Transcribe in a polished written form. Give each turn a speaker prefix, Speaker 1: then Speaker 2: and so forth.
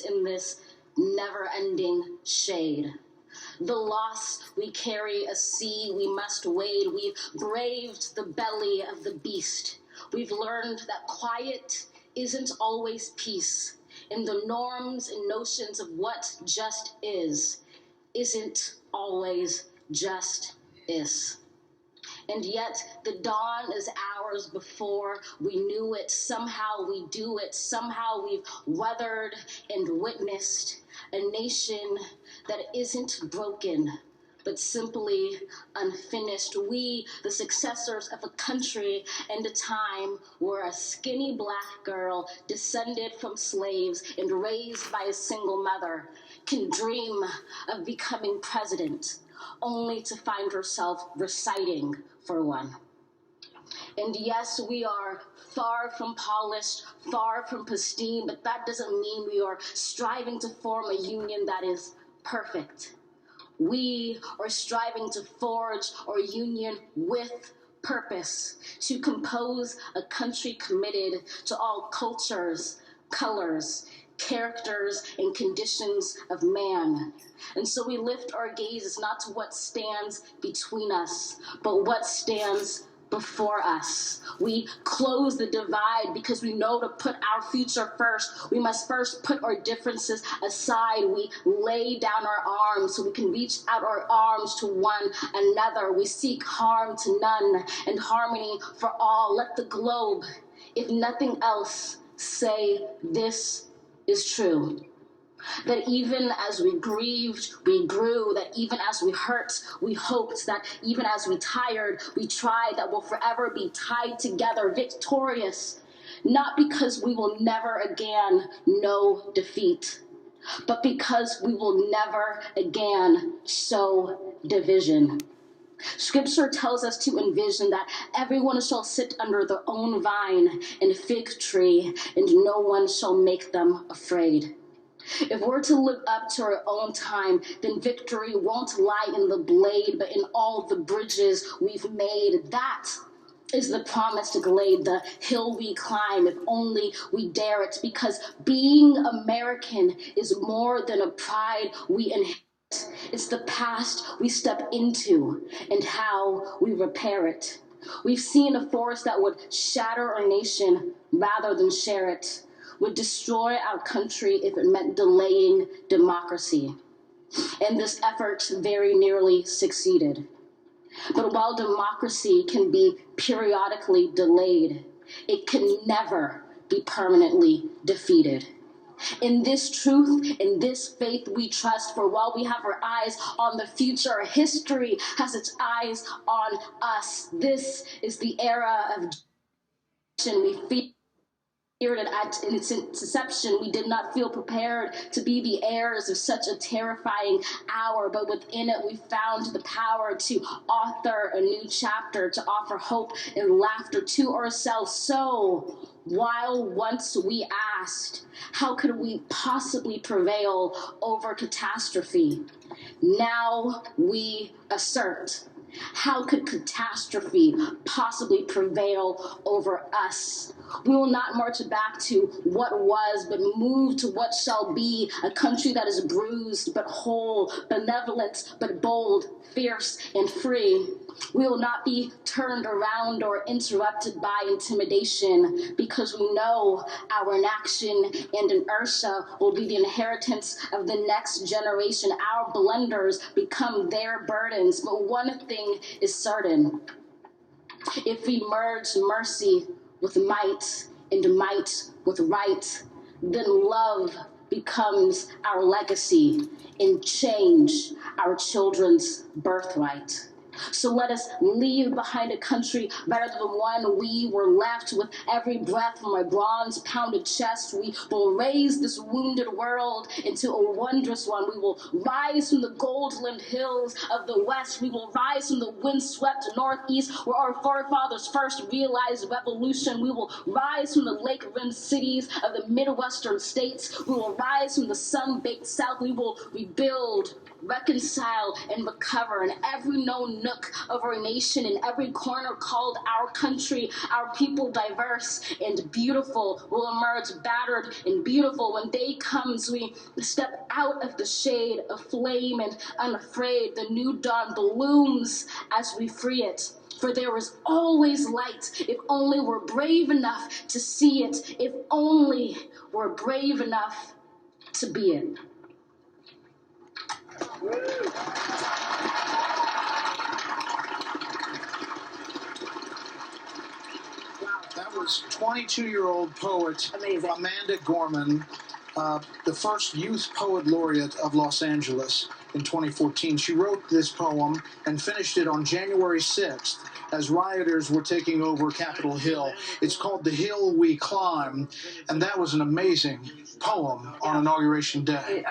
Speaker 1: in this never-ending shade. The loss we carry, a sea we must wade. We've braved the belly of the beast. We've learned that quiet isn't always peace, and the norms and notions of what just isn't always just is. And yet the dawn is ours before we knew it. Somehow we do it. Somehow we've weathered and witnessed a nation that isn't broken, but simply unfinished. We, the successors of a country and a time where a skinny black girl descended from slaves and raised by a single mother can dream of becoming president, only to find herself reciting for one. And yes, we are far from polished, far from pristine, but that doesn't mean we are striving to form a union that is perfect. We are striving to forge our union with purpose, to compose a country committed to all cultures, colors, characters, and conditions of man. And so we lift our gazes not to what stands between us, but what stands before us. We close the divide because we know to put our future first, we must first put our differences aside. We lay down our arms so we can reach out our arms to one another. We seek harm to none and harmony for all. Let the globe, if nothing else, say this is true. That even as we grieved, we grew. That even as we hurt, we hoped. That even as we tired, we tried. That we'll forever be tied together, victorious. Not because we will never again know defeat, but because we will never again sow division. Scripture tells us to envision that everyone shall sit under their own vine and fig tree, and no one shall make them afraid. If we're to live up to our own time, then victory won't lie in the blade, but in all the bridges we've made. That is the promised glade, the hill we climb, if only we dare it, because being American is more than a pride we inherit. It's the past we step into and how we repair it. We've seen a force that would shatter our nation rather than share it, would destroy our country if it meant delaying democracy. And this effort very nearly succeeded. But while democracy can be periodically delayed, it can never be permanently defeated. In this truth, in this faith we trust, for while we have our eyes on the future, history has its eyes on us. This is the era of we feel. In its inception, we did not feel prepared to be the heirs of such a terrifying hour, but within it we found the power to author a new chapter, to offer hope and laughter to ourselves. So, while once we asked, how could we possibly prevail over catastrophe? Now we assert, how could catastrophe possibly prevail over us? We will not march back to what was, but move to what shall be, a country that is bruised but whole, benevolent but bold, fierce and free. We will not be turned around or interrupted by intimidation, because we know our inaction and inertia will be the inheritance of the next generation. Our blunders become their burdens. But one thing is certain: if we merge mercy with might and might with right, then love becomes our legacy and change our children's birthright. So let us leave behind a country better than the one we were left. With every breath from our bronze-pounded chest, we will raise this wounded world into a wondrous one. We will rise from the gold-limbed hills of the west. We will rise from the wind-swept northeast, where our forefathers first realized revolution. We will rise from the lake-rimmed cities of the Midwestern states. We will rise from the sun-baked south. We will rebuild reconcile and recover in every known nook of our nation, in every corner called our country. Our people, diverse and beautiful, will emerge battered and beautiful. When day comes, we step out of the shade of flame and unafraid. The new dawn blooms as we free it. For there is always light, if only we're brave enough to see it, if only we're brave enough to be it.
Speaker 2: That was 22-year-old poet Amanda Gorman, the first youth poet laureate of Los Angeles in 2014. She wrote this poem and finished it on January 6th as rioters were taking over Capitol Hill. It's called The Hill We Climb, and that was an amazing poem on Inauguration Day.